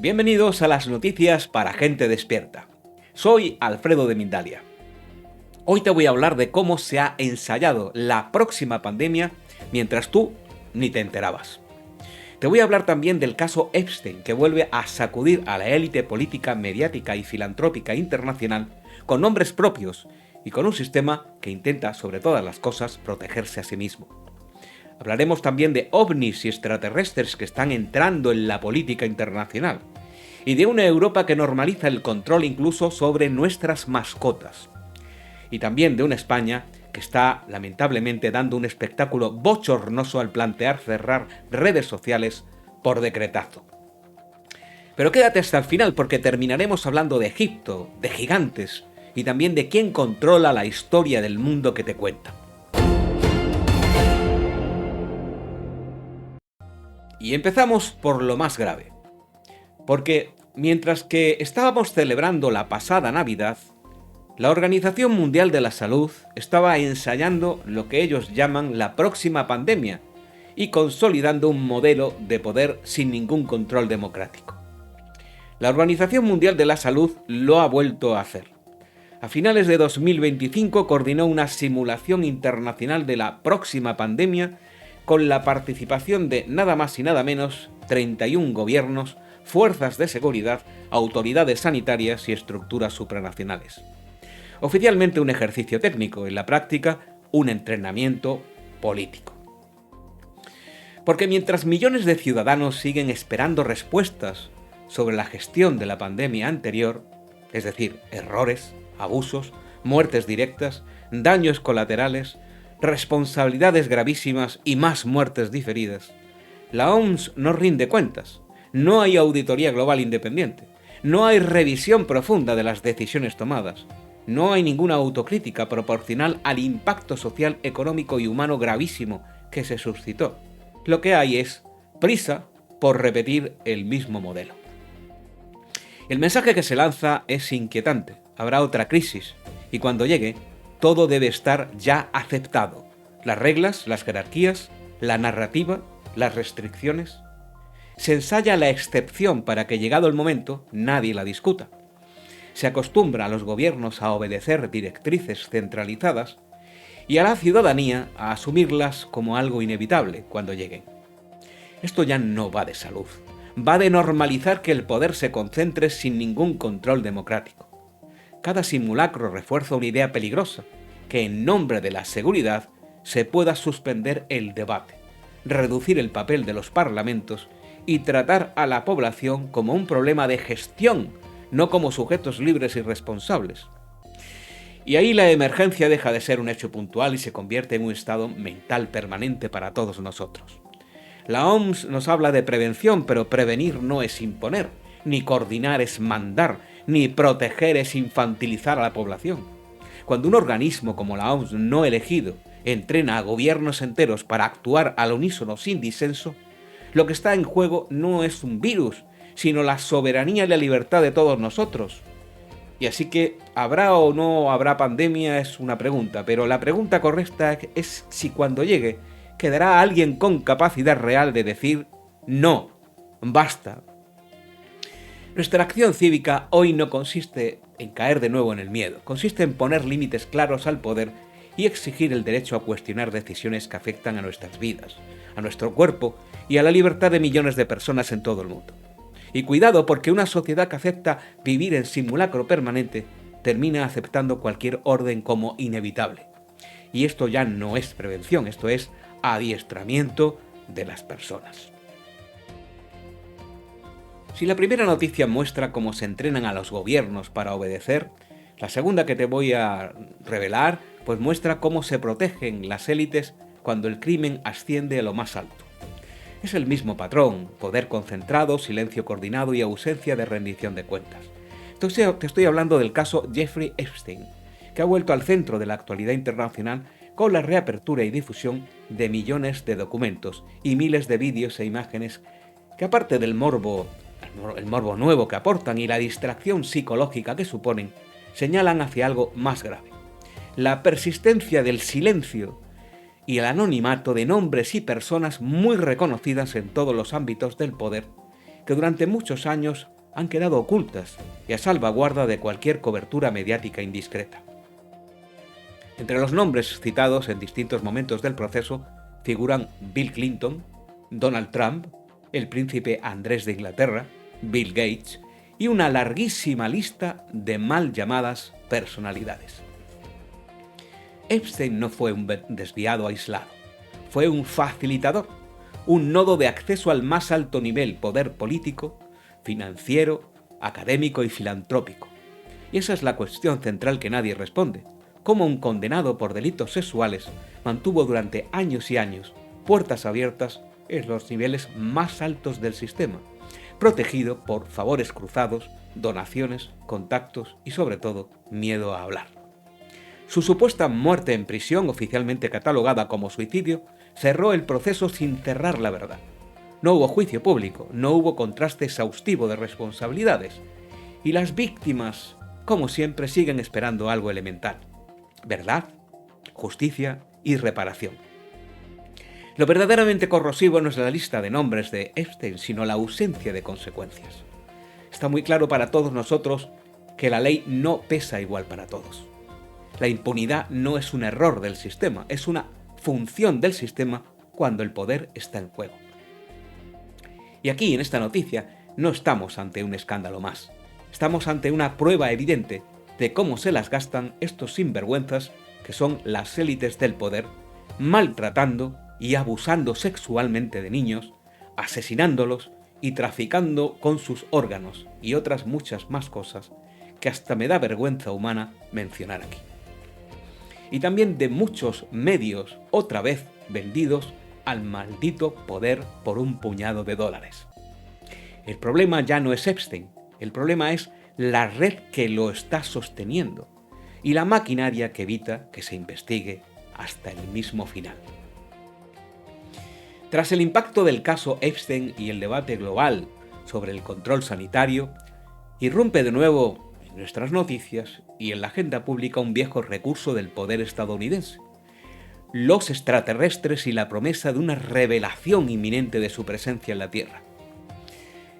Bienvenidos a las noticias para gente despierta. Soy Alfredo de Mindalia. Hoy te voy a hablar de cómo se ha ensayado la próxima pandemia mientras tú ni te enterabas. Te voy a hablar también del caso Epstein, que vuelve a sacudir a la élite política, mediática y filantrópica internacional con nombres propios y con un sistema que intenta, sobre todas las cosas, protegerse a sí mismo. Hablaremos también de ovnis y extraterrestres que están entrando en la política internacional y de una Europa que normaliza el control incluso sobre nuestras mascotas. Y también de una España que está lamentablemente dando un espectáculo bochornoso al plantear cerrar redes sociales por decretazo. Pero quédate hasta el final porque terminaremos hablando de Egipto, de gigantes y también de quién controla la historia del mundo que te cuenta. Y empezamos por lo más grave, porque mientras que estábamos celebrando la pasada Navidad, la Organización Mundial de la Salud estaba ensayando lo que ellos llaman la próxima pandemia y consolidando un modelo de poder sin ningún control democrático. La Organización Mundial de la Salud lo ha vuelto a hacer. A finales de 2025 coordinó una simulación internacional de la próxima pandemia con la participación de nada más y nada menos 31 gobiernos, fuerzas de seguridad, autoridades sanitarias y estructuras supranacionales. Oficialmente un ejercicio técnico, en la práctica un entrenamiento político. Porque mientras millones de ciudadanos siguen esperando respuestas sobre la gestión de la pandemia anterior, es decir, errores, abusos, muertes directas, daños colaterales, responsabilidades gravísimas y más muertes diferidas, la OMS no rinde cuentas, no hay auditoría global independiente, no hay revisión profunda de las decisiones tomadas, no hay ninguna autocrítica proporcional al impacto social, económico y humano gravísimo que se suscitó. Lo que hay es prisa por repetir el mismo modelo. El mensaje que se lanza es inquietante. Habrá otra crisis y cuando llegue, todo debe estar ya aceptado. Las reglas, las jerarquías, la narrativa, las restricciones. Se ensaya la excepción para que, llegado el momento, nadie la discuta. Se acostumbra a los gobiernos a obedecer directrices centralizadas y a la ciudadanía a asumirlas como algo inevitable cuando lleguen. Esto ya no va de salud, va de normalizar que el poder se concentre sin ningún control democrático. Cada simulacro refuerza una idea peligrosa, que en nombre de la seguridad se pueda suspender el debate, reducir el papel de los parlamentos y tratar a la población como un problema de gestión, no como sujetos libres y responsables. Y ahí la emergencia deja de ser un hecho puntual y se convierte en un estado mental permanente para todos nosotros. La OMS nos habla de prevención, pero prevenir no es imponer, ni coordinar es mandar, ni proteger es infantilizar a la población. Cuando un organismo como la OMS no elegido entrena a gobiernos enteros para actuar al unísono sin disenso, lo que está en juego no es un virus, sino la soberanía y la libertad de todos nosotros. Y así que, ¿habrá o no habrá pandemia? Es una pregunta, pero la pregunta correcta es si cuando llegue quedará alguien con capacidad real de decir no, basta. Nuestra acción cívica hoy no consiste en caer de nuevo en el miedo, consiste en poner límites claros al poder y exigir el derecho a cuestionar decisiones que afectan a nuestras vidas, a nuestro cuerpo y a la libertad de millones de personas en todo el mundo. Y cuidado, porque una sociedad que acepta vivir en simulacro permanente termina aceptando cualquier orden como inevitable. Y esto ya no es prevención, esto es adiestramiento de las personas. Si la primera noticia muestra cómo se entrenan a los gobiernos para obedecer, la segunda que te voy a revelar pues muestra cómo se protegen las élites cuando el crimen asciende a lo más alto. Es el mismo patrón: poder concentrado, silencio coordinado y ausencia de rendición de cuentas. Te estoy hablando del caso Jeffrey Epstein, que ha vuelto al centro de la actualidad internacional con la reapertura y difusión de millones de documentos y miles de vídeos e imágenes que, aparte del morbo, el morbo nuevo que aportan y la distracción psicológica que suponen, señalan hacia algo más grave: la persistencia del silencio y el anonimato de nombres y personas muy reconocidas en todos los ámbitos del poder, que durante muchos años han quedado ocultas y a salvaguarda de cualquier cobertura mediática indiscreta. Entre los nombres citados en distintos momentos del proceso figuran Bill Clinton, Donald Trump, el príncipe Andrés de Inglaterra, Bill Gates y una larguísima lista de mal llamadas personalidades. Epstein no fue un desviado aislado, fue un facilitador, un nodo de acceso al más alto nivel poder político, financiero, académico y filantrópico. Y esa es la cuestión central que nadie responde: cómo un condenado por delitos sexuales mantuvo durante años y años puertas abiertas en los niveles más altos del sistema, protegido por favores cruzados, donaciones, contactos y sobre todo miedo a hablar. Su supuesta muerte en prisión, oficialmente catalogada como suicidio, cerró el proceso sin cerrar la verdad. No hubo juicio público, no hubo contraste exhaustivo de responsabilidades y las víctimas, como siempre, siguen esperando algo elemental: verdad, justicia y reparación. Lo verdaderamente corrosivo no es la lista de nombres de Epstein, sino la ausencia de consecuencias. Está muy claro para todos nosotros que la ley no pesa igual para todos. La impunidad no es un error del sistema, es una función del sistema cuando el poder está en juego. Y aquí, en esta noticia, no estamos ante un escándalo más. Estamos ante una prueba evidente de cómo se las gastan estos sinvergüenzas que son las élites del poder, maltratando y abusando sexualmente de niños, asesinándolos y traficando con sus órganos y otras muchas más cosas que hasta me da vergüenza humana mencionar aquí. Y también de muchos medios, otra vez vendidos al maldito poder por un puñado de dólares. El problema ya no es Epstein, el problema es la red que lo está sosteniendo y la maquinaria que evita que se investigue hasta el mismo final. Tras el impacto del caso Epstein y el debate global sobre el control sanitario, irrumpe de nuevo en nuestras noticias y en la agenda pública un viejo recurso del poder estadounidense: los extraterrestres y la promesa de una revelación inminente de su presencia en la Tierra.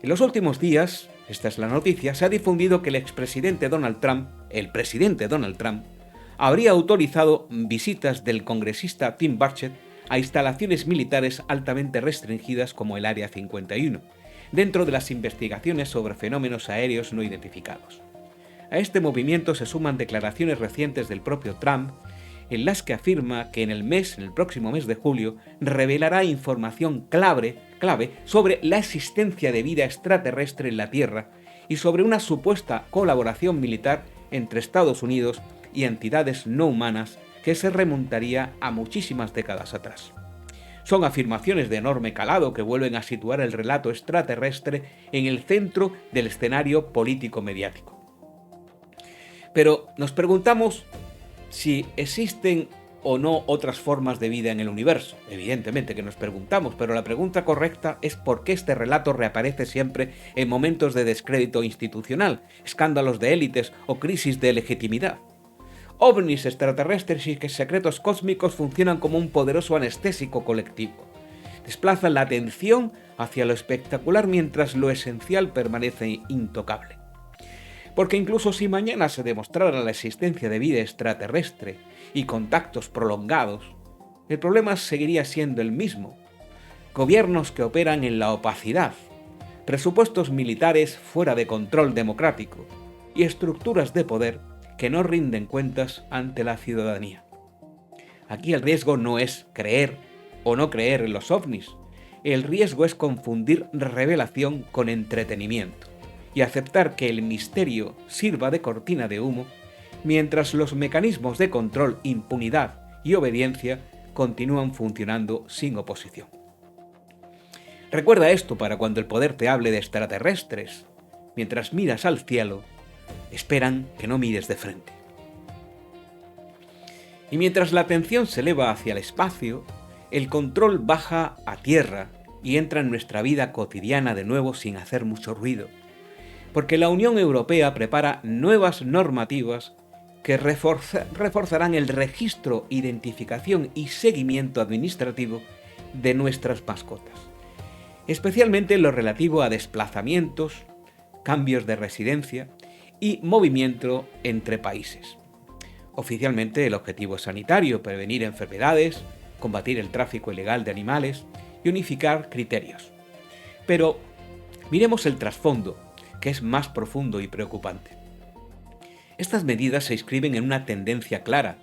En los últimos días, esta es la noticia, se ha difundido que el presidente Donald Trump, habría autorizado visitas del congresista Tim Burchett a instalaciones militares altamente restringidas como el Área 51, dentro de las investigaciones sobre fenómenos aéreos no identificados. A este movimiento se suman declaraciones recientes del propio Trump, en las que afirma que en el próximo mes de julio, revelará información clave sobre la existencia de vida extraterrestre en la Tierra y sobre una supuesta colaboración militar entre Estados Unidos y entidades no humanas que se remontaría a muchísimas décadas atrás. Son afirmaciones de enorme calado que vuelven a situar el relato extraterrestre en el centro del escenario político-mediático. Pero nos preguntamos si existen o no otras formas de vida en el universo. Evidentemente que nos preguntamos, pero la pregunta correcta es por qué este relato reaparece siempre en momentos de descrédito institucional, escándalos de élites o crisis de legitimidad. OVNIs, extraterrestres y secretos cósmicos funcionan como un poderoso anestésico colectivo. Desplazan la atención hacia lo espectacular mientras lo esencial permanece intocable. Porque incluso si mañana se demostrara la existencia de vida extraterrestre y contactos prolongados, el problema seguiría siendo el mismo: gobiernos que operan en la opacidad, presupuestos militares fuera de control democrático y estructuras de poder que no rinden cuentas ante la ciudadanía. Aquí el riesgo no es creer o no creer en los ovnis, el riesgo es confundir revelación con entretenimiento y aceptar que el misterio sirva de cortina de humo mientras los mecanismos de control, impunidad y obediencia continúan funcionando sin oposición. Recuerda esto para cuando el poder te hable de extraterrestres. Mientras miras al cielo, esperan que no mires de frente. Y mientras la atención se eleva hacia el espacio, el control baja a tierra y entra en nuestra vida cotidiana de nuevo sin hacer mucho ruido. Porque la Unión Europea prepara nuevas normativas que reforzarán el registro, identificación y seguimiento administrativo de nuestras mascotas, especialmente en lo relativo a desplazamientos, cambios de residencia y movimiento entre países. Oficialmente el objetivo es sanitario, prevenir enfermedades, combatir el tráfico ilegal de animales y unificar criterios. Pero miremos el trasfondo, que es más profundo y preocupante. Estas medidas se inscriben en una tendencia clara.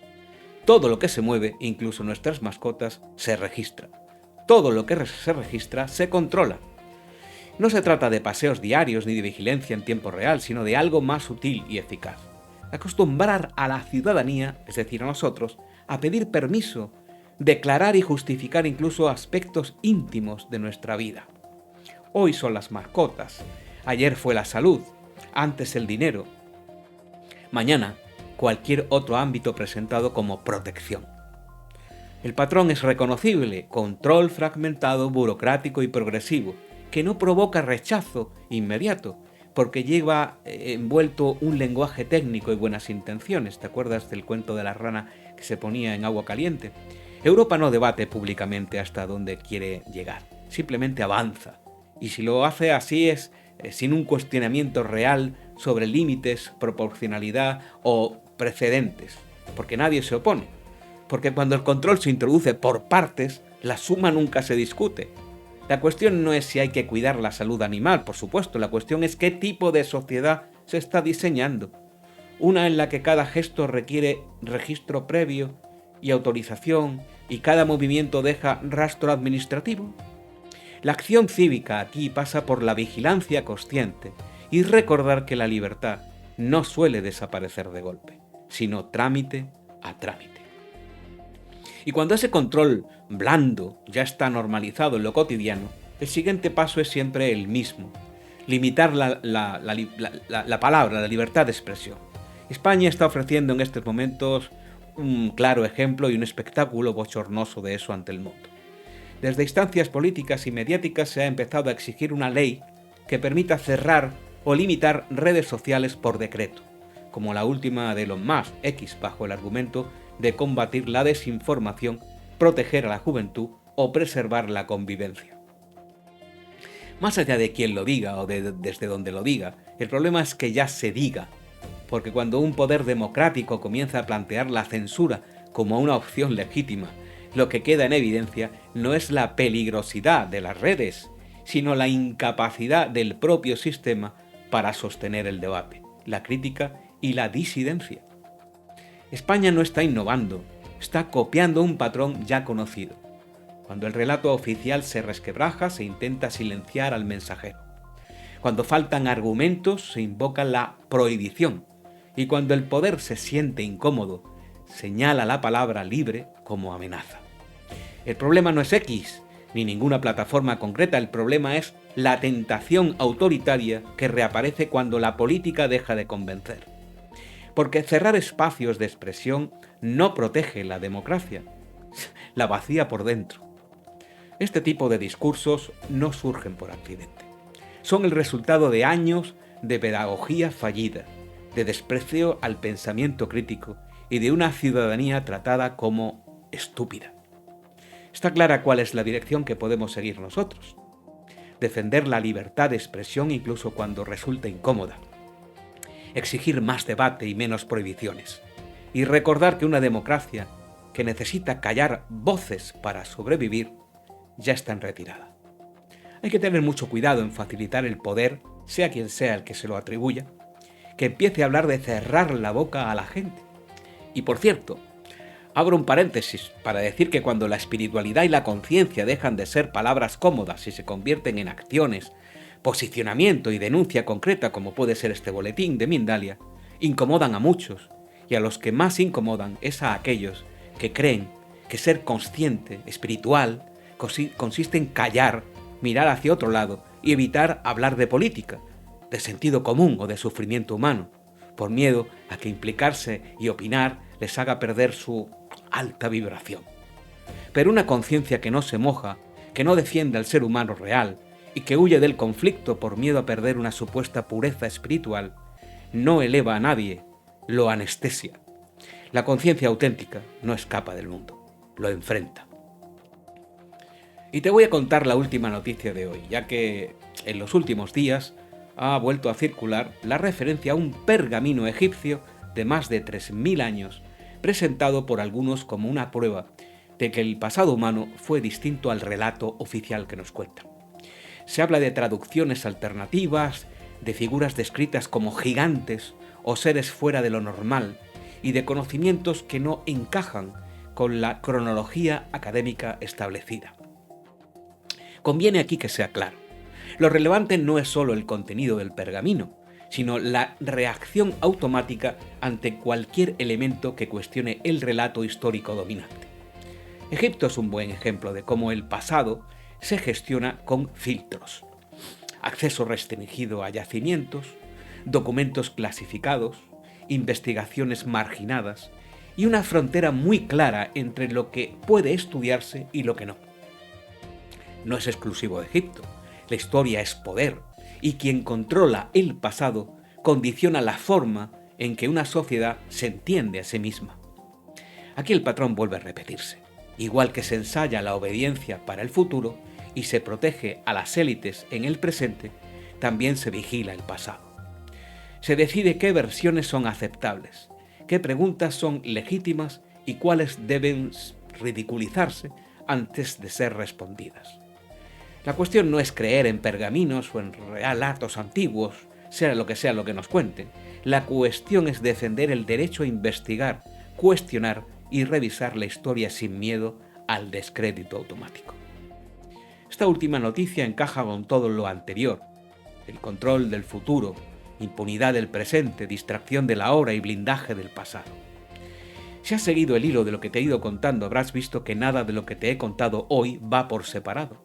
Todo lo que se mueve, incluso nuestras mascotas, se registra. Todo lo que se registra se controla. No se trata de paseos diarios ni de vigilancia en tiempo real, sino de algo más sutil y eficaz. Acostumbrar a la ciudadanía, es decir, a nosotros, a pedir permiso, declarar y justificar incluso aspectos íntimos de nuestra vida. Hoy son las mascotas, ayer fue la salud, antes el dinero, mañana cualquier otro ámbito presentado como protección. El patrón es reconocible: control fragmentado, burocrático y progresivo, que no provoca rechazo inmediato, porque lleva envuelto un lenguaje técnico y buenas intenciones. ¿Te acuerdas del cuento de la rana que se ponía en agua caliente? Europa no debate públicamente hasta dónde quiere llegar, simplemente avanza. Y si lo hace así es sin un cuestionamiento real sobre límites, proporcionalidad o precedentes, porque nadie se opone. Porque cuando el control se introduce por partes, la suma nunca se discute. La cuestión no es si hay que cuidar la salud animal, por supuesto, la cuestión es qué tipo de sociedad se está diseñando. Una en la que cada gesto requiere registro previo y autorización y cada movimiento deja rastro administrativo. La acción cívica aquí pasa por la vigilancia consciente y recordar que la libertad no suele desaparecer de golpe, sino trámite a trámite. Y cuando ese control blando ya está normalizado en lo cotidiano, el siguiente paso es siempre el mismo: limitar la palabra, la libertad de expresión. España está ofreciendo en estos momentos un claro ejemplo y un espectáculo bochornoso de eso ante el mundo. Desde instancias políticas y mediáticas se ha empezado a exigir una ley que permita cerrar o limitar redes sociales por decreto, como la última de Elon Musk, X, bajo el argumento de combatir la desinformación, proteger a la juventud o preservar la convivencia. Más allá de quien lo diga o desde donde lo diga, el problema es que ya se diga, porque cuando un poder democrático comienza a plantear la censura como una opción legítima, lo que queda en evidencia no es la peligrosidad de las redes, sino la incapacidad del propio sistema para sostener el debate, la crítica y la disidencia. España no está innovando, está copiando un patrón ya conocido. Cuando el relato oficial se resquebraja, se intenta silenciar al mensajero. Cuando faltan argumentos, se invoca la prohibición. Y cuando el poder se siente incómodo, señala la palabra libre como amenaza. El problema no es X, ni ninguna plataforma concreta, el problema es la tentación autoritaria que reaparece cuando la política deja de convencer. Porque cerrar espacios de expresión no protege la democracia, la vacía por dentro. Este tipo de discursos no surgen por accidente. Son el resultado de años de pedagogía fallida, de desprecio al pensamiento crítico y de una ciudadanía tratada como estúpida. Está clara cuál es la dirección que podemos seguir nosotros. Defender la libertad de expresión incluso cuando resulte incómoda. Exigir más debate y menos prohibiciones. Y recordar que una democracia que necesita callar voces para sobrevivir ya está en retirada. Hay que tener mucho cuidado en facilitar el poder, sea quien sea el que se lo atribuya, que empiece a hablar de cerrar la boca a la gente. Y por cierto, abro un paréntesis para decir que cuando la espiritualidad y la conciencia dejan de ser palabras cómodas y se convierten en acciones, posicionamiento y denuncia concreta, como puede ser este boletín de Mindalia, incomodan a muchos, y a los que más incomodan es a aquellos que creen que ser consciente, espiritual, consiste en callar, mirar hacia otro lado y evitar hablar de política, de sentido común o de sufrimiento humano, por miedo a que implicarse y opinar les haga perder su alta vibración. Pero una conciencia que no se moja, que no defiende al ser humano real y que huye del conflicto por miedo a perder una supuesta pureza espiritual, no eleva a nadie, lo anestesia. La conciencia auténtica no escapa del mundo, lo enfrenta. Y te voy a contar la última noticia de hoy, ya que en los últimos días ha vuelto a circular la referencia a un pergamino egipcio de más de 3000 años, presentado por algunos como una prueba de que el pasado humano fue distinto al relato oficial que nos cuenta. Se habla de traducciones alternativas, de figuras descritas como gigantes o seres fuera de lo normal, y de conocimientos que no encajan con la cronología académica establecida. Conviene aquí que sea claro. Lo relevante no es solo el contenido del pergamino, sino la reacción automática ante cualquier elemento que cuestione el relato histórico dominante. Egipto es un buen ejemplo de cómo el pasado se gestiona con filtros. Acceso restringido a yacimientos, documentos clasificados, investigaciones marginadas y una frontera muy clara entre lo que puede estudiarse y lo que no. No es exclusivo de Egipto. La historia es poder, y quien controla el pasado condiciona la forma en que una sociedad se entiende a sí misma. Aquí el patrón vuelve a repetirse. Igual que se ensaya la obediencia para el futuro y se protege a las élites en el presente, también se vigila el pasado. Se decide qué versiones son aceptables, qué preguntas son legítimas y cuáles deben ridiculizarse antes de ser respondidas. La cuestión no es creer en pergaminos o en relatos antiguos, sea lo que nos cuenten. La cuestión es defender el derecho a investigar, cuestionar y revisar la historia sin miedo al descrédito automático. Esta última noticia encaja con todo lo anterior: el control del futuro, impunidad del presente, distracción de la hora y blindaje del pasado. Si has seguido el hilo de lo que te he ido contando, habrás visto que nada de lo que te he contado hoy va por separado.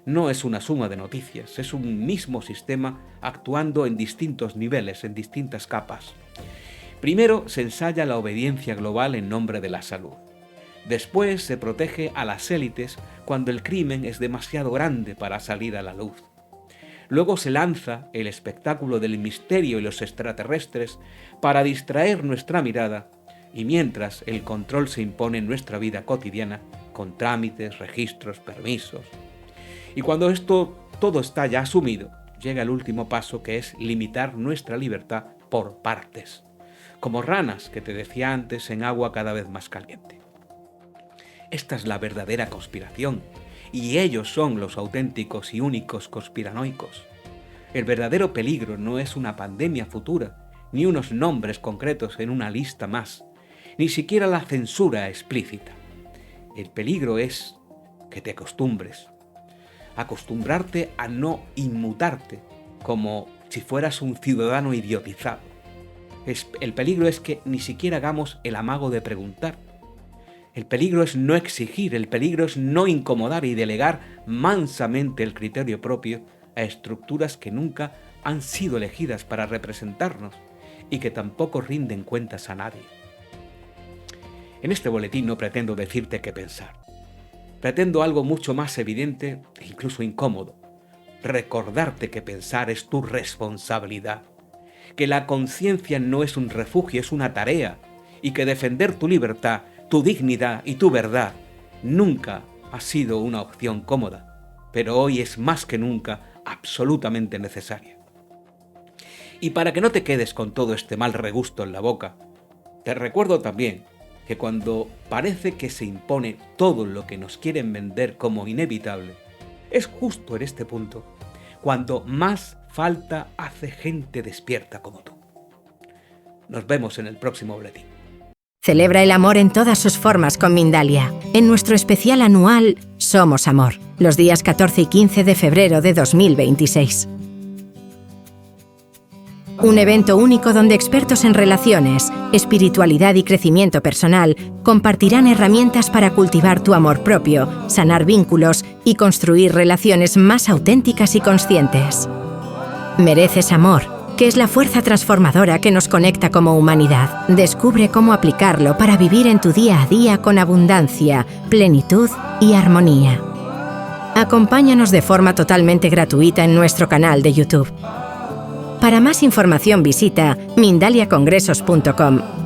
No es una suma de noticias, es un mismo sistema actuando en distintos niveles, en distintas capas. Primero se ensaya la obediencia global en nombre de la salud. Después se protege a las élites cuando el crimen es demasiado grande para salir a la luz. Luego se lanza el espectáculo del misterio y los extraterrestres para distraer nuestra mirada, y mientras el control se impone en nuestra vida cotidiana con trámites, registros, permisos. Y cuando todo está ya asumido, llega el último paso, que es limitar nuestra libertad por partes, como ranas que te decía antes en agua cada vez más caliente. Esta es la verdadera conspiración, y ellos son los auténticos y únicos conspiranoicos. El verdadero peligro no es una pandemia futura, ni unos nombres concretos en una lista más, ni siquiera la censura explícita. El peligro es que te acostumbres. Acostumbrarte a no inmutarte, como si fueras un ciudadano idiotizado. El peligro es que ni siquiera hagamos el amago de preguntar. El peligro es no exigir, el peligro es no incomodar y delegar mansamente el criterio propio a estructuras que nunca han sido elegidas para representarnos y que tampoco rinden cuentas a nadie. En este boletín no pretendo decirte qué pensar. Pretendo algo mucho más evidente e incluso incómodo: recordarte que pensar es tu responsabilidad, que la conciencia no es un refugio, es una tarea, y que defender tu libertad, tu dignidad y tu verdad nunca ha sido una opción cómoda, pero hoy es más que nunca absolutamente necesaria. Y para que no te quedes con todo este mal regusto en la boca, te recuerdo también que cuando parece que se impone todo lo que nos quieren vender como inevitable, es justo en este punto cuando más falta hace gente despierta como tú. Nos vemos en el próximo boletín. Celebra el amor en todas sus formas con Mindalia, en nuestro especial anual Somos Amor, los días 14 y 15 de febrero de 2026. Un evento único donde expertos en relaciones, espiritualidad y crecimiento personal compartirán herramientas para cultivar tu amor propio, sanar vínculos y construir relaciones más auténticas y conscientes. Mereces amor, que es la fuerza transformadora que nos conecta como humanidad. Descubre cómo aplicarlo para vivir en tu día a día con abundancia, plenitud y armonía. Acompáñanos de forma totalmente gratuita en nuestro canal de YouTube. Para más información visita mindaliacongresos.com.